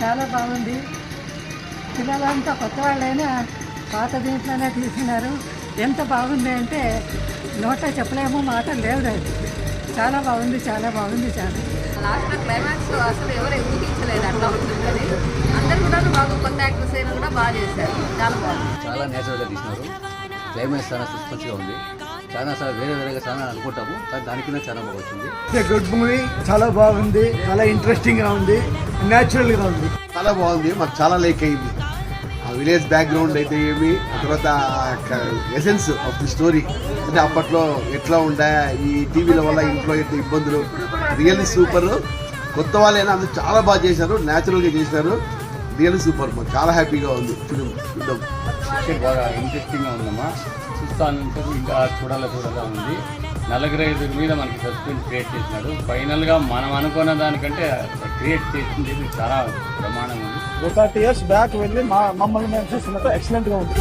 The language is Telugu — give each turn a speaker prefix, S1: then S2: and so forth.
S1: చాలా బాగుంది. పిల్లలంతా కొత్త వాళ్ళైనా పాత దీంట్లోనే తీసినారు. ఎంత బాగుంది అంటే నోట చెప్పలేమో, మాట లేవు. చాలా బాగుంది, చాలా బాగుంది. చాలా
S2: లాస్ట్ క్లైమాక్స్ అసలు ఎవరు ఊహించలేదు అట్లా ఉంటుందని. అందరు కూడా బాగా కొత్త యాక్టర్స్ అయినా కూడా బాగా చేశారు. చాలా బాగుంది.
S3: చాలా నేచురల్గా తీసినారు. క్లైమాక్స్ చాలా సస్పెన్స్గా ఉంది. చాలా సార్ వేరేగా చాలా అనుకుంటాము, కానీ దానికన్నా చాలా బాగా వచ్చింది.
S4: గుడ్ మూవీ, చాలా బాగుంది, చాలా ఇంట్రెస్టింగ్గా ఉంది, న్యాచురల్గా ఉంది.
S5: చాలా బాగుంది. మాకు చాలా లైక్ అయింది. ఆ విలేజ్ బ్యాక్గ్రౌండ్ అయితే ఏమి, ఆ తర్వాత ఎసెన్స్ ఆఫ్ ది స్టోరీ అంటే అప్పట్లో ఎట్లా ఉండే, ఈ టీవీల వల్ల ఇంట్లో ఎట్లా ఇబ్బందులు, రియల్లీ సూపర్. కొత్త వాళ్ళైనా అందరూ చాలా బాగా చేశారు, న్యాచురల్గా చేశారు. Really super. మాకు చాలా హ్యాపీగా ఉంది చూద్దాం.
S6: బాగా ఇంట్రెస్టింగ్గా ఉందమ్మా. చూస్తాను ఇంకా చూడాలా ఉంది. 45 మీద మనకి సస్పెన్స్ క్రియేట్ చేసినాడు. ఫైనల్గా మనం అనుకున్న దానికంటే క్రియేట్ చేసింది చాలా ప్రమాణంగా ఉంది.
S4: 30 years బ్యాక్ వెళ్ళి మమ్మల్ని మేము చూసినట్టు ఎక్సలెంట్గా ఉంది.